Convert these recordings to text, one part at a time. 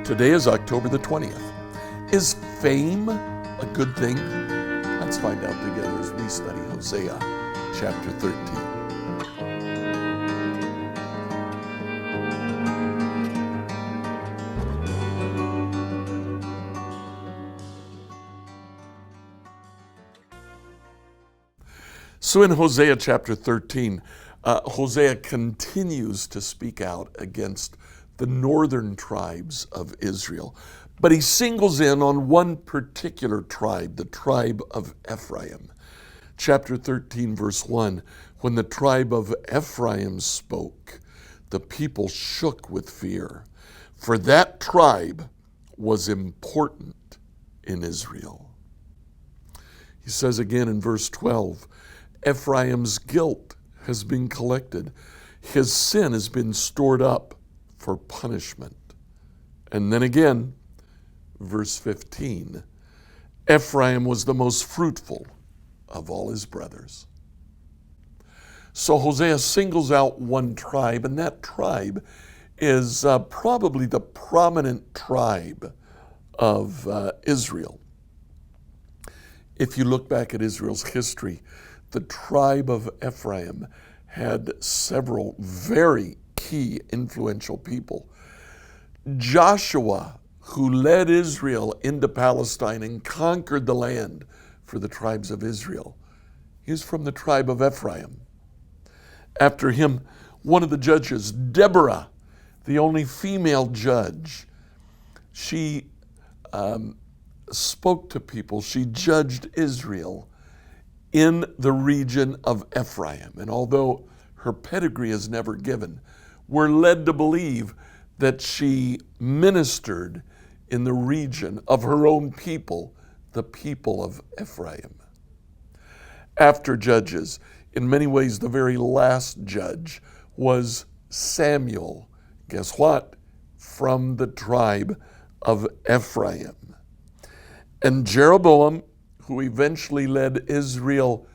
Today is October the 20th. Is fame a good thing? Let's find out together as we study Hosea chapter 13. So in Hosea chapter 13, Hosea continues to speak out against the northern tribes of Israel. But he singles in on one particular tribe, the tribe of Ephraim. Chapter 13, verse 1, when the tribe of Ephraim spoke, the people shook with fear, for that tribe was important in Israel. He says again in verse 12, Ephraim's guilt has been collected. His sin has been stored up for punishment. And then again, verse 15, Ephraim was the most fruitful of all his brothers. So Hosea singles out one tribe, and that tribe is probably the prominent tribe of Israel. If you look back at Israel's history, the tribe of Ephraim had several very key influential people. Joshua, who led Israel into Palestine and conquered the land for the tribes of Israel, he was from the tribe of Ephraim. After him, one of the judges, Deborah, the only female judge, she spoke to people. She judged Israel in the region of Ephraim. And although her pedigree is never given, we're led to believe that she ministered in the region of her own people, the people of Ephraim. After judges, in many ways the very last judge was Samuel. Guess what? From the tribe of Ephraim. And Jeroboam, who eventually led Israel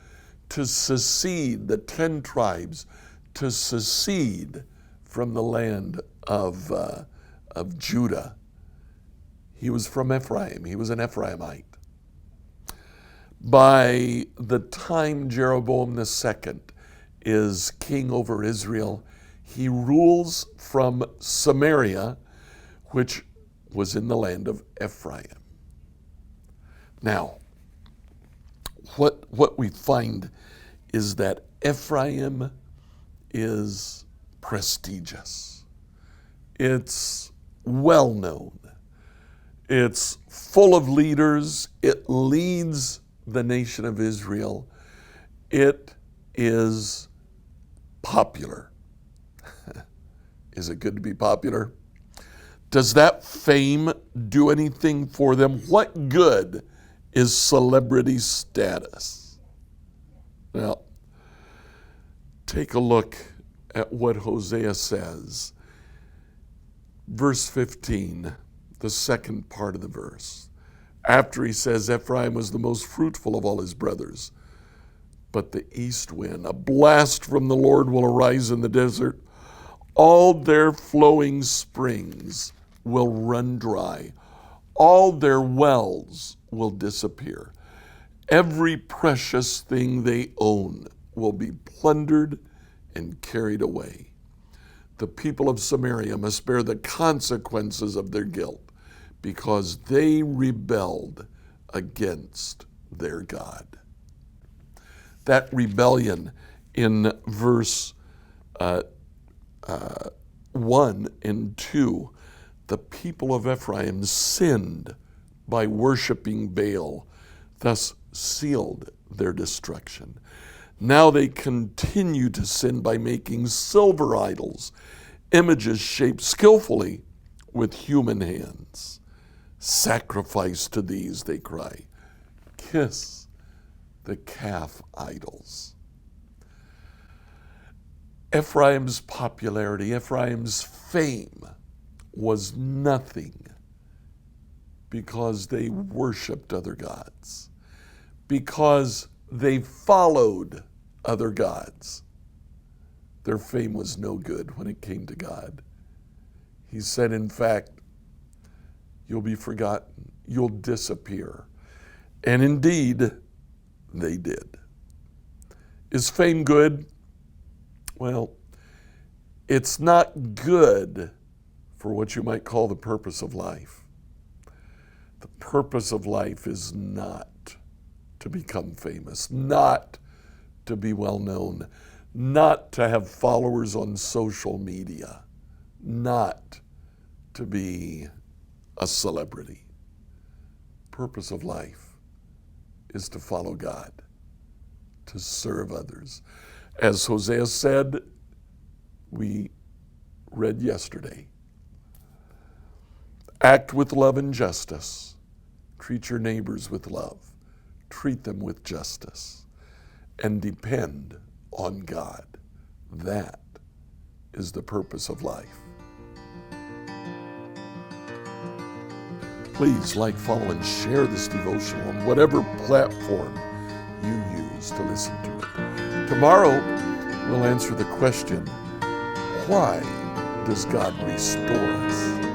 to secede, the 10 tribes, to secede from the land of Judah. He was from Ephraim. He was an Ephraimite. By the time Jeroboam II is king over Israel, he rules from Samaria, which was in the land of Ephraim. Now, what we find is that Ephraim is prestigious. It's well known. It's full of leaders. It leads the nation of Israel. It is popular. Is it good to be popular? Does that fame do anything for them? What good is celebrity status? Well, take a look at what Hosea says. Verse 15, the second part of the verse. After he says, Ephraim was the most fruitful of all his brothers, but the east wind, a blast from the Lord, will arise in the desert. All their flowing springs will run dry. All their wells will disappear. Every precious thing they own will be plundered and carried away. The people of Samaria must bear the consequences of their guilt because they rebelled against their God. That rebellion in verse 1 and 2, the people of Ephraim sinned by worshiping Baal, thus sealed their destruction. Now they continue to sin by making silver idols, images shaped skillfully with human hands. Sacrifice to these, they cry. Kiss the calf idols. Ephraim's popularity, Ephraim's fame was nothing because they worshiped other gods, because they followed other gods. Their fame was no good when it came to God. He said, in fact, you'll be forgotten. You'll disappear. And indeed, they did. Is fame good? Well, it's not good for what you might call the purpose of life. The purpose of life is not to become famous, not to be well known, not to have followers on social media, not to be a celebrity. Purpose of life is to follow God, to serve others. As Hosea said, we read yesterday, act with love and justice. Treat your neighbors with love. Treat them with justice. And depend on God. That is the purpose of life. Please like, follow, and share this devotional on whatever platform you use to listen to it. Tomorrow, we'll answer the question, why does God restore us?